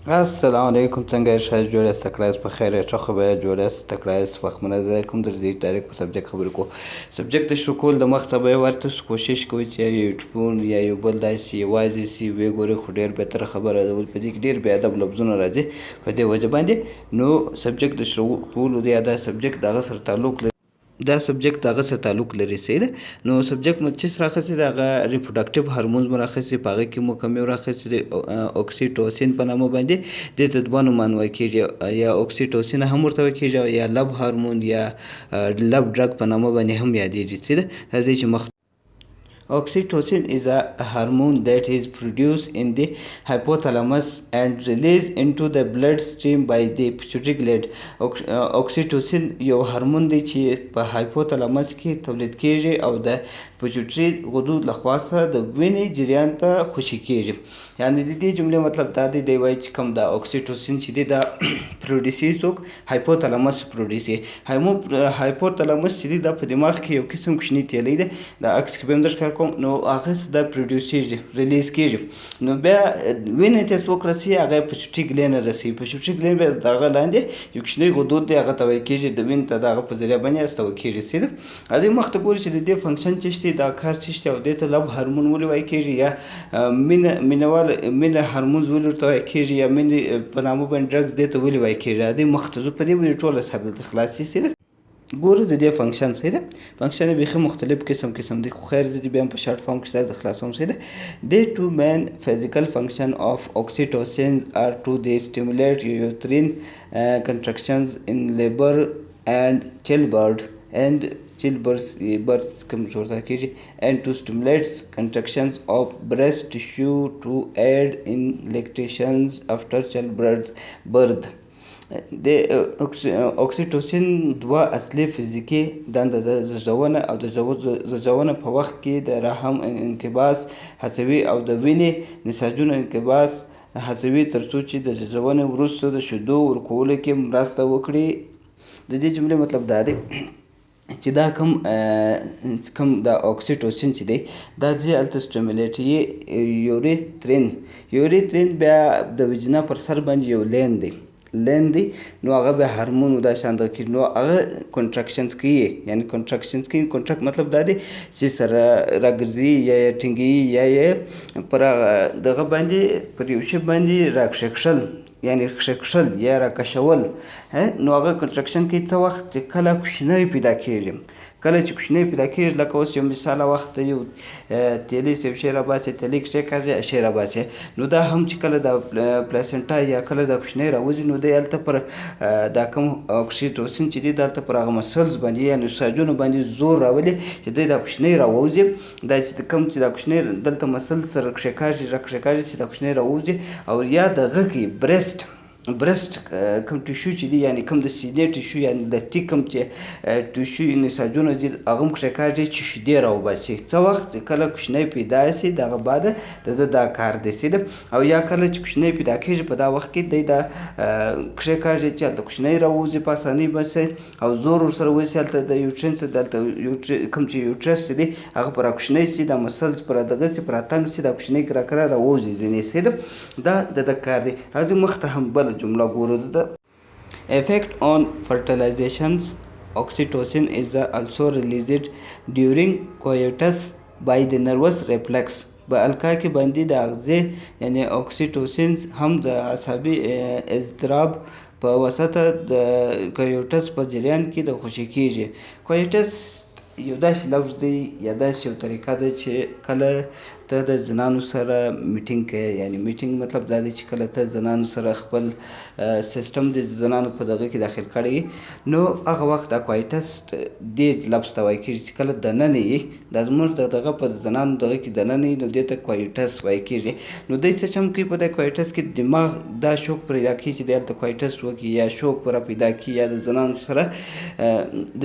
السلام علیکم، څنګه یې؟ ښه جوړ یاست؟ تکړه یاست؟ په خیر یاست؟ ښه خو به جوړ یاست؟ تکړه یاست؟ وخت منظر کوم درځي ډایرکټ په سبجیکټ خبرې کوو. سبجیکټ شروع کول د مخ ته به یې ورته سو کوشش کوئ چې یا یوټیوبون یا یو بل داسې یوازې سي ویې ګورئ، خو ډېر بهتره خبره ده. ولې په دې کې ډېر بې ادب لفظونه راځي په دې وجه باندې. نو سبجیکټ د شروع کولو دی یا دا سبجیکټ د هغه سره تعلق لري، دا سبجیکټ د هغه سره تعلق لري. صحیح ده. نو سبجیکټ مو چې راخیستې د هغه ریپروډکټیو هارمونز مو راخیستې، په هغه کې مو کوم یو راخیستې اوکسیټوسین په نامه باندې. دې ته دوه نومان ویل کېږي، یا اوکسیټوسین هم ورته ویل کېږي او یا لب هارمون یا لب ډرګ په نامه باندې هم یادېږي. صحیح ده. راځئ چې مخ Oxytocin is a hormone that is produced in the hypothalamus and released into the bloodstream by the pituitary gland. Oxytocin یو هورمون دی چې په هایپوتلامس کې تولید کیږي او د پچوټري غدو لخوا سره د وینې جریان ته خوشې کیږي. یعنې د دې جملې مطلب دا دی وایي چې کوم د اوکسیټوسین چې دی دا پروډیوسي څوک هایپوتلامس پروډیوسي. هایپوتلامس چې دی دا په دماغ کې یو قسم کوچني تیلی دی، د عکس کې به هم درښکاره کوم. نو هغه دا پروډیوسیږي، ریلیز کیږي. نو بیا وینې ته څوک رسي؟ هغه پچوټري ګلین رسي. پچوټري ګلین بیا د هغه لاندې یو کوچنی غدود دی، هغه ته ویل کېږي د وینې ته د هغه په ذریعه باندې استول کېږي. صحیح ده. راځئ مخ ته ګورو چې د دې فنکشن څه دی، دا کار څه دی، او دې ته لب هارمون ولې ویل کېږي یا مینه هارمونز ولې ورته ویل کېږي یا مینې په نامه باندې ډرګز دې ته ولې ویل کېږي. راځئ مخ ته ځو، په دې باندې ټوله سر دلته خلاص شي. صحیح ده. ګورو د دې فنکشن. صحیح ده. فنکشن یې بیخي مختلف قسم دی، خو خیر زه دې بیا هم په شارټ فارم کې ستاسو د خلاصوم. صحیح ده. The two main physical functions of oxytocin are to they stimulate uterine contractions in labor and childbirth کوم ورته کېږي and to stimulate contractions of breast tissue to aid in lactations after childbirth. د اوکسیټوسین دوه اصلي فزیکي دنده ده: زیږونه او د زیږونه په وخت کې د رحم انقباض هڅوي او د وینې نساجونو انقباض هڅوي ترڅو چې د زیږونې وروسته د شیدو ورکولو کې مرسته وکړي. د دې جملې مطلب دا دی چې دا کوم د اوکسیټوسین چې دی دا ځي هلته سټیمولیټ یوریترین بیا د وجنا پر سر باندې یو لین دی، نو هغه به هارمون دا شان دغه کېږي. نو هغه کنټراکشنز کوي، یعنی کنټراکشنز کوي. کنټراکټ مطلب دا دی چې سره راګرځي یا یې ټینګوي یا یې پر دغه باندې پر یو شي باندې راکښکښل، یعنی کښکښل یا راکشول. نو هغه کنټراکشن کوي څه وخت چې کله کوچنی پیدا کېږي. کله چې کوچنی پیدا کېږي، لکه اوس یو مثال وخت یو تیلی یو شی راباسي، تیلی کښې کاږي شی راباسي. نو دا هم چې کله د پلاسنټا یا کله دا کوچنی راوځي، نو دی هلته پر دا کوم اوکسیټوسین چې دی دلته پر هغه مسلز باندې یا نساجونو باندې زور راولي چې دی دا کوچنی راووځي. دا چې کوم چې دا کوچنی دلته مسل سره کښې کاږي چې دا کوچنی راووځي. او یا دغه کې برست کوم ټیشو چې دی، یعنی کوم د سینې ټیشو یعنی د تیک کوم چې ټیشو نساجونه دي هغه هم کښې کاږي چې شیدې راوباسي. څه وخت کله کوچنی پیدا سي دغه بعده د ده دا کار دی. سي ده. او یا کله چې کوچنی پیدا کېږي په دا وخت کې دی دا کښې کاږي چې هلته کوچنی راووځي په اسانۍ باندې او زور ورسره وسي. هلته د یوټرینس دلته کوم چې یوټرس چې دی هغه پر راکوچنی سي، دا مسلز پر دغه سي پر راتنګ سي، دا کوچنی کرا راووځي ځینې. سي ده. دا د ده کار دی. راځئ مخ ته هم بله جمله ګورو. د effect on fertilizations. Oxytocin is also released during coitus by the nervous reflex. په الکا کې باندې د اغزي یعنی اوکسیټوسین هم د عصبي اضطراب په واسطه د کویوټس په جریان کې د خوشې کېږي. کویوټس یو داسې لفظ دی یا داسې یو طریقه ده چې کله ته د زنانو سره میټینګ کوې، یعنی میټینګ مطلب دا دی چې کله ته زنانو سره خپل سیستم د زنانو په دغه کې داخل کړی، نو هغه وخت دا کوایټس دې لفظ ته وایي کېږي چې کله دننه یې دا زموږ د دغه په زنانو دغه کې دننه یې، نو دې ته کوایټس وایي کېږي. نو دی څه چم کوي په دې کوایټس کې دماغ دا شوق پیدا کوي چې دی هلته کوایټس وکړي یا شوق پر پیدا کړي یا د زنانو سره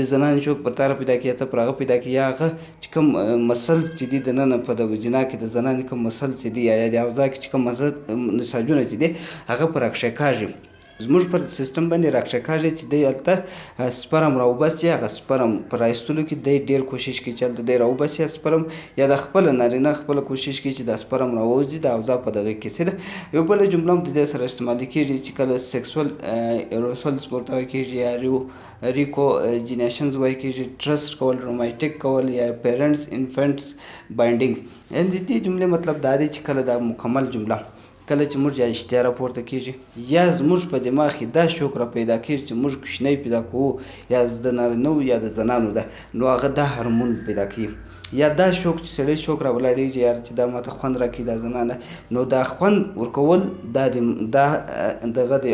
د زنانو شوق پر تاره پیدا کړي یا ته پر هغه پیدا کړي یا هغه چې کوم مسل چې دي دننه په د وجنا کې د زنانې کوم مسل چې دي یا د اوضاع کې چې کوم مسل نساجونه چې دي هغه پر راکښې کاږي. زموږ پر سیستم باندې راکشکاږي چې دی هلته سپرم راوباسي. هغه سپرم په رایستلو کې دی ډېر کوشش کوي چې هلته دی راوباسي سپرم، یا د خپله نارینه خپله کوشش کوي چې دا سپرم راووځي د اوضاع په دغه کې څه ده. یو بله جمله هم د دې سره استعمالي کېږي چې کله سیکسول ایروسولز ورته ویل کېږي، یا ریکوجینیشنز ویل کېږي، ټرسټ کول، رومانټیک کول، یا پیرنټس انفنټس بایډنګ. یعنې د دې جملې مطلب دا دی چې کله دا مکمل جمله کله چې موږ یا اشتها راپورته کېږي یا زموږ په دماغ کې دا شوق را پیدا کېږي چې موږ کوچنی پیدا کوو، یا د نارینهو یا د زنانو ده، نو هغه دا هارمون پیدا کوي. یا دا شوق چې سړی شوق را ولاړېږي یار چې دا ماته خوند راکوي دا زنانه، نو دا خوند ورکول دا دغه د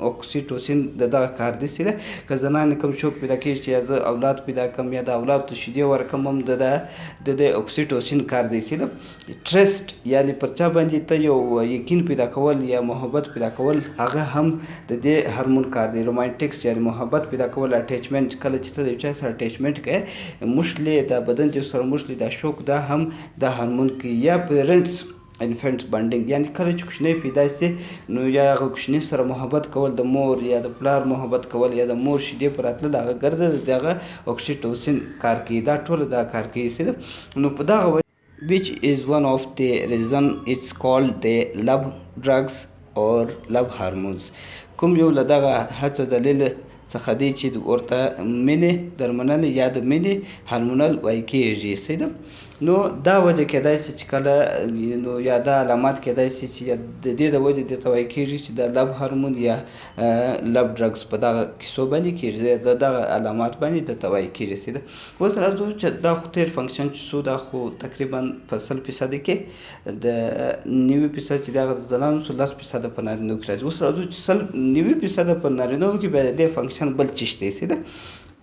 اکسیټوسین د دغه کار داسې ده. که زنانې کوم شوق پیدا کېږي چې یا زه اولاد پیدا کړم یا د اولاد ته شیدې ورکړم، هم د اکسیټوسین کار داسې ده. ټرسټ یعنې پر چا باندې ته یو یقین پیدا کول یا محبت پیدا کول، هغه هم د دې هارمون کار دی. رومانټکس یعنې محبت پیدا کول، اټیچمنټ کله چې ته د یو چا سره اټیچمنټ کوې، موشلې د بدن چې سره موشلې دا شوق دا هم د هارمون کوي. یا پیرنټس انفنټس بانډینګ یعنې کله چې کوچنی پیدا سي نو یا هغه کوچني سره محبت کول، د مور یا د پلار محبت کول، یا د مور شیدې پر راتلل، هغه ګرځه دغه اکسیټوسین کار کوي. دا ټول دا کار کوي څه. نو په دغه which is one of the reason it's called the love drugs or love hormones. کوم یو له دغه هڅه دلیل څخه دی چې ورته مینې درملنه یا د مینې هارمونل وایي کېږي څه ده. نو دا وجه کېدای شي چې کله نو یا دا علامات کېدای شي چې د دې د وجې دې ته وایي کېږي چې د لب هارمون یا لب ډرګس په دغه کیسو باندې کېږي، د دغه علامات باندې درته وایي کېږي څه ده. اوس راځو چې دا خو تیر فنکشن چې څو دا خو تقریبا په 100% کې د 90% چې دغه زنانو سو 10% په نارینهو کې راځي. اوس راځو چې 90% په نارینهو کې بیا د دې فنکشن بل څه شی دی څه ده.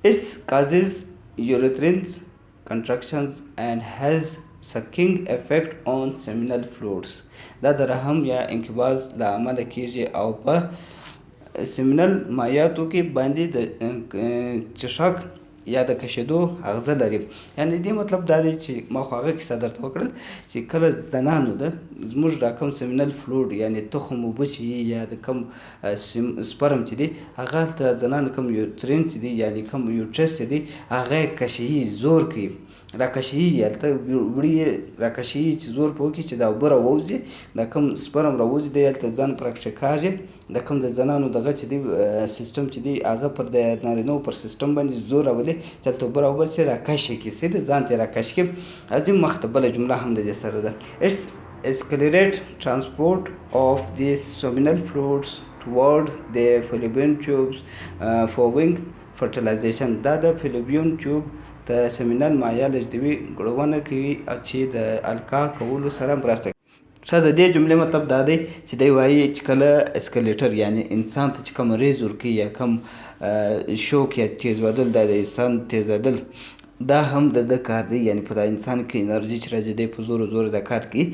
It causes uterine contractions and has sucking effect on seminal fluids. دا د رحم یا انقباض له امله کېږي او په سیمینل مایعاتو کې باندې د چشاک یا د کشېدو اغزه لري. یعنې دې مطلب دا دی چې ما خو هغه کیسه درته وکړل چې کله زنانو ده زموږ دا کوم سیمینل فلوډ یعنې تخم اوبه چې یا د کوم سپرم چې دی هغه هلته زنانو کوم یوترین چې دی یعنې کوم یوټرس چې دی هغه یې کشوي، زور کوي، راکشوي، هلته وړي یې راکشوي چې زور په وکړي چې دا اوبه راووځي، دا کوم سپرم راووځي، دی هلته ځان پر راکشکاږي. د کوم د زنانو دغه چې دی سیستم چې دی هغه پر د نارینهو پر سیستم باندې زور راولي چې هلته اوبه راوباسي، راکش یې کړي څه ده، ځان ته یې راکش کړي. عظیم مخته بله جمله هم د دې سره ده. It's accelerate transport of the seminal fluids toward the fallopian tubes following fertilization. دا د فلوپین ټیوب د سیمینل مایع لږدوي ګړونه کوي چې د القا کولو سره مرسته کوي. ښه د دې جملې مطلب دا دی چې دی وایي چې کله اسکلیټر یعنې انسان ته چې کوم ریز ورکوي یا کوم شوک یا تیزوادل دا د انسان تیزادل دا هم د ده کار دی. یعنې په دا انسان کې انرژي چې راځي دی په زور زور دا کار کوي،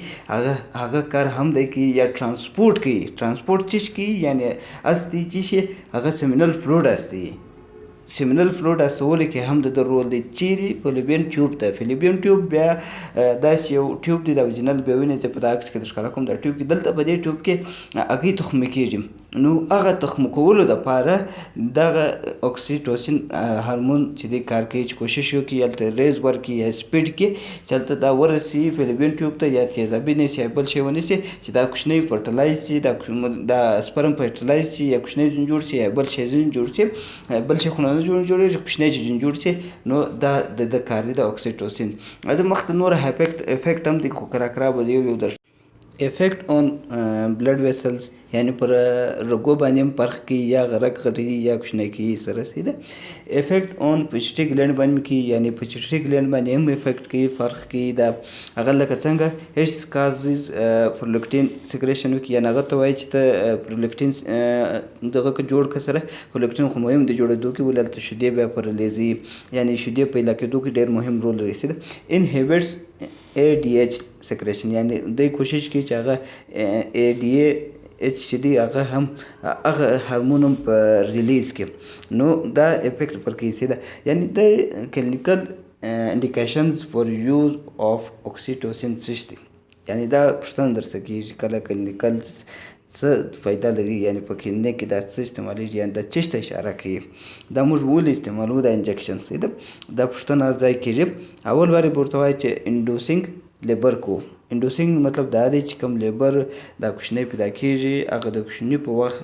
هغه کار هم دی کوي. یا ټرانسپورټ کوي. ټرانسپورټ څه کوي یعنې استي چې شي هغه سیمینل فلوډ استي. سیمینل فلوډ استولو کې هم د رول دی. چیرې فلوپین ټیوب ته. فلوپین ټیوب بیا داسې یو ټیوب دی د وجینل بیا وینې چې په دا عکس کې در ښکاره کوم دا ټیوب کې دلته په دې ټیوب کې هګۍ تخمه کېږي. نو هغه تخمه کولو دپاره دغه اکسیټوسین هارمون چې دی کار کوي چې کوشش وکړي هلته ریز ورکړي یا سپیډ کړي چې هلته دا ورسي فلوپین ټیوب ته یا تیزابي نیسي یا بل شی ونیسي چې دا کوچنی فرټلایز شي، دا سپرم فرټلایز شي یا کوچنی ځین جوړ شي یا بل شی ځین جوړ شي، بل شی خو نه جوړېږي، کوچنی چې ځین جوړ شي. نو دا د کار دی د اکسیټوسین. زه مخکې نور افیکټ هم دی خو کرا به یو در افیکټ آن بلډ ویسلز یعنی پر رګو باندې هم فرق کوي یا رګ غټوي یا کوچنی کوي سره څه ده. افیکټ آن پیچوټري ګلینډ باندې کوي یعنی پیچوټري ګلینډ باندې هم افیکټ کوي، فرق کوي. دا هغه لکه څنګه هیڅ کازز پرولاکټین سیکریشن وکړي یعنې هغه ته وایي چې ته پرولاکټین دغه که جوړ کړه سره پرولاکټین خو مهم د جوړېدو کې ولې هلته شیدې بیا پر لیزي یعنې شیدې پیدا کېدو کې ډېر مهم رول لري څه ده. انهبټس ADH سیکریشن یعنې دوی کوشش کوي چې هغه ADH چې دی هغه هم هغه هارمون هم په ریلیز کړي. نو دا افیکټ پر کوي څه ده. یعنې د کلینیکل انډیکیشنز فور یوز اف اکسیټوسین څه دي. یعنې دا پوښتنه درڅخه کېږي کله کلینیکل څه فایده لري، یعنی په کلینیک کې دا څه استعمالیږي، یعنی دا چیش ته اشاره کوي، دا موږ ولې استعمالوو دا انجکشن دا پوښتنه ځای کېږي. اول بار به ورته وایي چې انډوسینګ لیبر کو. انډوسینګ مطلب دا دی چې کوم لیبر دا کوچنی پیدا کېږي، هغه د کوچني په وخت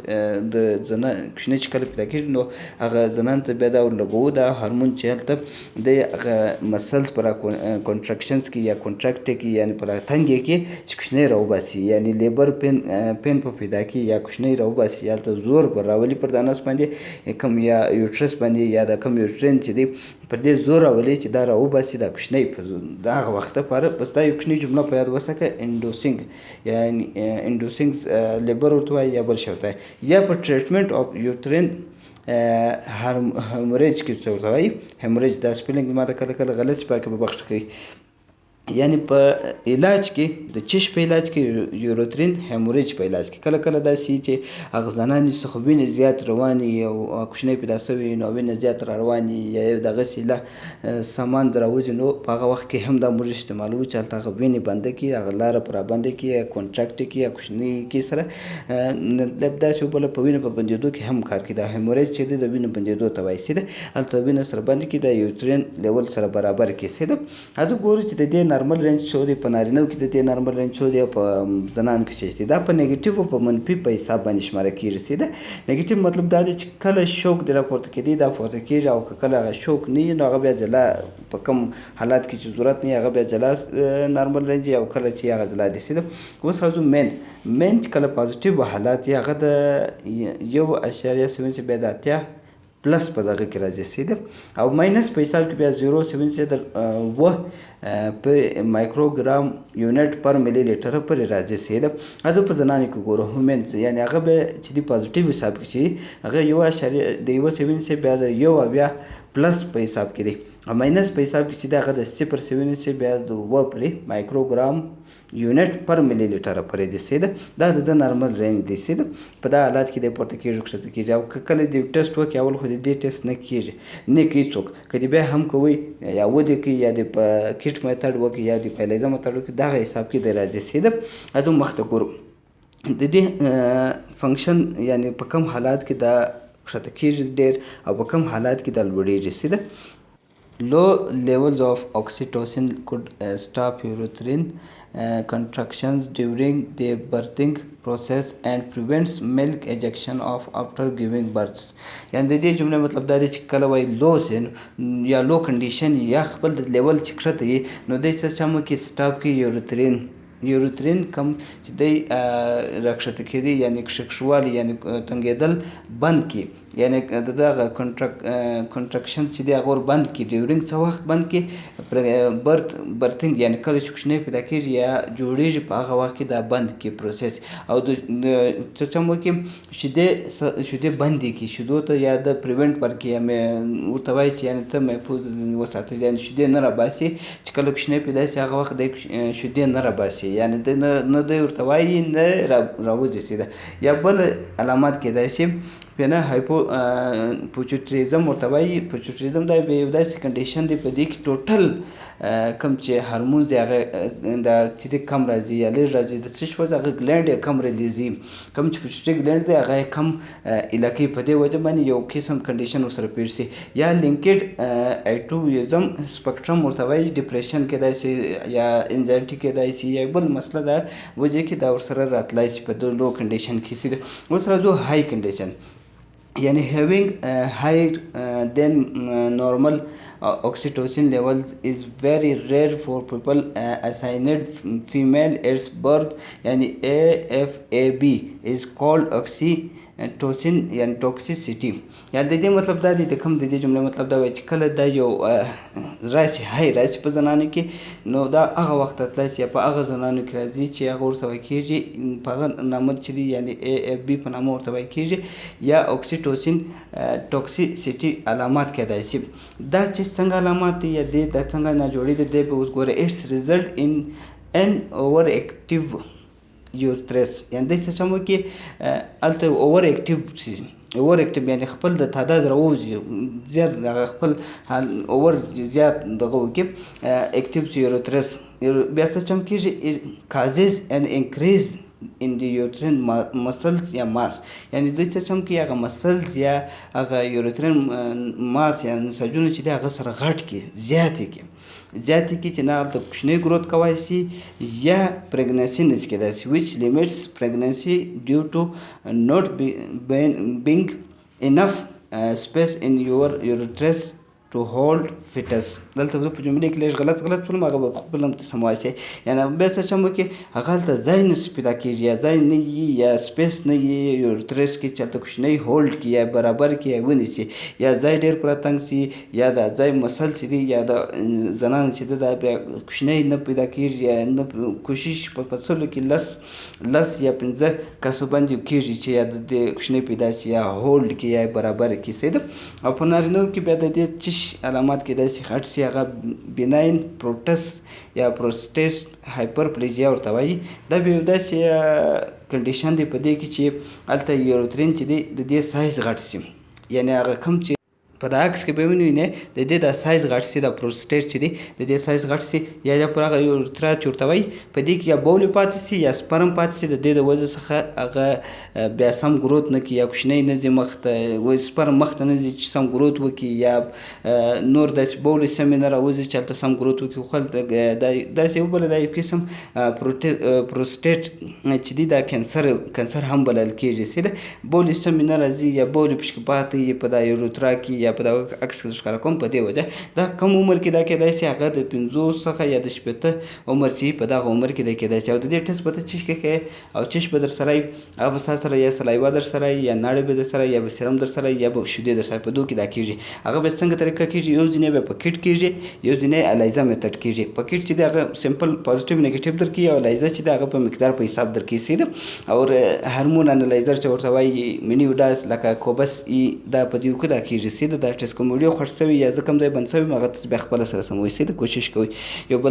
د زنان کوچنی چې کله پیدا کېږي نو هغه زنان ته بیا دا ورلګوو دا هارمون چې هلته د هغه مسلز په کنټراکشنز کې یا کنټراکټ کې یعنی په راتنګ کې چې کوچنی راوباسي، یعنی لیبر پین په پیدا کې یا کوچنی راوباسي، هلته زور پر راولي پر دانس باندې کوم یا یوټرس باندې یا د کوم یوټرین چې دی پر دې زور راولي چې دا راوباسي دا کوچنی په دا هغه وخت لپاره. بس دا یو کوچنی جمله په یاد وساته انډوسینګ، یعنی انډوسینګ لیبر ورته وایي یا بل شی ورته وایي. یا په ټریټمنټ اف یوټرین هیموریج کې ورته وایي. هیموریج دا سپیلنګ ما ته کله کله غلط پاکه به بخښ کوي، یعنی په علاج کې د چش په علاج کې یوروترین هیموریج په علاج کې کله کله داسې چې هغه زنانې څخه وینې زیات روانې او کوچنی پیدا شوي نو وینې زیات را روانې یا یو دغسې له سامان راوځي نو په هغه وخت کې هم دا موږ استعمالوو چې هلته هغه وینې بنده کړي، هغه لاره په رابنده کړي یا کنټراکټ کړي یا کوچني کې سره داسې بله په وینې په بندېدو کې هم کار کوي. دا هیموریج چې دی د وینې بندېدو ته وایي سیده هلته وینه سره بند کړي، د یوټرین لیول سره برابر کړي سیده. هڅه ګورو چې د دې نارمل رینج څو دی، په نارینهو کې د دې نارمل رینج څو دی او په زنانو کې څه دی. دا په نیګیټیو او په منفي په حساب باندې شماره کېږي سیده. نیګیټیو مطلب دا دی چې کله شوک دی راپورته کېدی دا پورته کېږي او که کله هغه شوک نه وي نو هغه بیا جلا په کوم حالات کې چې ضرورت نه وي هغه بیا جلا نارمل رینج او کله چې هغه جلا دی سیده. اوس راځو مین چې کله پازیټیو حالات یې هغه د 1.7 بیا د 80 پلس په دغه کې راځي سیده، او ماینس په حساب کې بیا 0.7 په مایکروګرام یونټ پر ملي لیټر پورې راځي سیده. هغه په زنانو کې ګورو هومنز، یعنی هغه به چې د پازیټیو حساب کې شي هغه 1.7 بیا د 1 پلس په حساب کې دی، او ماینس په حساب کې چې دی هغه د 0.7 بیا د 2 پورې مایکروګرام یونټ پر ملي لیټر پورې دی سیده. دا د نارمل رینج دی سیده. په دا حالات کې د پورته کېږي کښته کېږي، او که کله د ټیسټ وکړي اول خو د دې ټیسټ نه کېږي نه کوي څوک، که د بیا هم کوي یا ودې کوي یا د په کیټ میتډ وکړي یا د پایلیزه میتډ وکړي دغه حساب کې دی راځي سیده. ازو مخته ګورو د دې فنکشن یعنی په کوم حالات کې دا کښته کېږي ډېر او په کوم حالات کې دا لوړېږي سیده. Low levels of oxytocin could stop uterine contractions during the birthing process and prevents milk ejection of after giving birth. یعنی د دې جملې مطلب دا دی چې کله وایي لو سین یا لو کنډیشن یا خپل د لیول چې کښته وي نو دی څه چمو کې سټاپ کې یوروترین کم چې دی راکښته کېدی یعنی کښکښوالی یعنی تنګېدل بند کړي، یعنی د دغه کنټرکشن چې دی هغه ور بند کړي. ډیورینګ څه وخت بند کړي؟ برتنګ یعنی کله چې کوچنی پیدا کېږي یا جوړېږي په هغه وخت کې دا بند کړي پروسس، او د څه چم وکړي شیدې بندې کړي شیدو ته یا د پریونټ ورکړي یا ورته وایي چې یعنی ته محفوظ وساتل، یعنی شیدې نه راباسي چې کله کوچنی پیدا شي هغه وخت دی شیدې نه راباسي، یعنی د نه دی ورته وایي نه راوځي سیده. یا بل علامات کېدای شي نه هایپوپوچوټریزم ورته وایي. پوچوټریزم دا یو داسې کنډیشن دی په دې کې ټوټل کوم چې هارمونز دی هغه دا چې دی کم راځي یا لږ راځي، د څه شي هغه ګلینډ یې کم ریلیزي، کوم چې پوچوټري ګلینډ دی هغه یې کم علاقې په دې وجه باندې یو قسم کنډیشن ورسره پیښ شي. یا لینکډ ایټویزم سپیکټرم ورته وایي. ډپریشن کېدای شي یا انزایټي کېدای شي یا بل مسله ده وجه کې دا ورسره راتلی شي په دې لو کنډیشن کې سي. اوس راځو های کنډیشن، یعنی having higher than normal oxytocin levels is very rare for people assigned female at birth. یعنی AFAB is called oxytocin یعنی toxicity. یعنی د دې مطلب دا دی د کوم د دې جملې مطلب دا وایي چې کله دا یو راشي هاي راشي په زنانو کې نو دا هغه وخت تللی شي یا په هغه زنانو کې راځي چې هغه ورته وایي کېږي په هغه نامه چې دی یعنی AFB په نامه ورته وایي کېږي یا oxytocin toxicity علامات کېدای شي. دا چې څنګه علامات دي یا دې دا څنګه نه جوړې دي دی به اوس ګوره. اټس ریزلټ ان ان اوور اکټیو یوترس، یعنی دې څه چمو کې هلته اوور اکټیو شي. اوور اکټیو یعنی خپل د تعداد راوځي زیات هغه خپل اوور زیات دغه وکړي اکټیو یوترس. بیا څه چم کېږي کازز ان انکریز in the uterine muscles یا ماس، یعنی دوی څه چم کوي هغه مسلز یا هغه یوریترین ماس یا نساجونه چې دی هغه سره غټ کړي، زیات کړي چې نه هلته کوچنی ګروت کولی شي یا پریګننسي نشي کېدای شي which limits pregnancy due to not being enough space in your uterus to hold fetus. دلته زه په جملې کې لږ غلط کړم، هغه به خپل هم سم وایاست. یعنې بیا څه چم وکړي هغه هلته ځای نشي پیدا کېږي یا ځای نه وي یا سپیس نه وي یوریترس کې چې هلته کوچنی هولډ کړي یا برابر کړي یا ونیسي، یا ځای ډېر پوره تنګ سي یا د ځای مسل چې دی یا د زنانو چې ده دا بیا کوچنی نه پیدا کېږي یا نه کوشش په سلو کې لس یا 15 کسو باندې کېږي چې یا د کوچنی پیدا شي یا هولډ کړي یا برابر کړي صحیح ده. او په نارینهو کې بیا د دې چش علامات کېدای شي غټ سي، هغه بیناین پروټس یا پروسټیټ هایپرپلیزیا ورته وایي. دا بیا یو داسې کنډیشن دی په دې کې چې هلته یوریترین چې دی د دې سایز غټ سي، یعنې هغه کم چې په دا عکس کې به وینئ د دې دا سایز غټ سي، د پروسټیټ چې دی د دې سایز غټ سي یا پر هغه یوریترا چې ورته وایي په دې کې یا بول پاتې سي یا سپرم پاتې سي، د دې د وجې څخه هغه بیا سم ګروت نه کوي یا کوچنی نه ځي مخ ته، سپرم مخ ته نه ځي چې سم ګروت وکړي یا نور داسې بول سمې نه راوځي چې هلته سم ګروت وکړي. خو هلته داسې وبله دا یو قسم پروسټیټ چې دی دا کینسر هم بلل کېږي صحیح ده. بول سمې نه راځي یا بول پشکې پاتې یي په دا یوریترا کې یا په دا عکس کې ښکاره کوم په دې وجه دا کم عمر کې دا کېدای شي هغه د 50 څخه یا د 60 عمر چې په دغه عمر کې دا کېدای شي. او د دې ټسټ به ته چش کې کوې او چش به در سره هغه به ستا سره یا سلایوا در سره یا ناړې به در سره یا به سیرم در سره یا به شیدې در سره، په دوه کې دا کېږي. هغه به څنګه طریقه کېږي، یو ځینې به په کټ کېږي یو ځینې الایزا میتډ کېږي. په کټ چې دی هغه سمپل پازیټیو نیګیټیو درکوي او الایزا چې دی هغه په مقدار په حساب درکوي صحیح ده. او هارمون انالایزر چې ورته وایي منیوډاس لکه کوبس ای دا په دې کې دا کېږي صحیح ده. دا ټسټ کوم ویډیو خوښ شوی یا زه کوم ځای بند شوی هغه تاسو بیا خپله سره سموئ صحیح ده. کوشش کوئ یو بل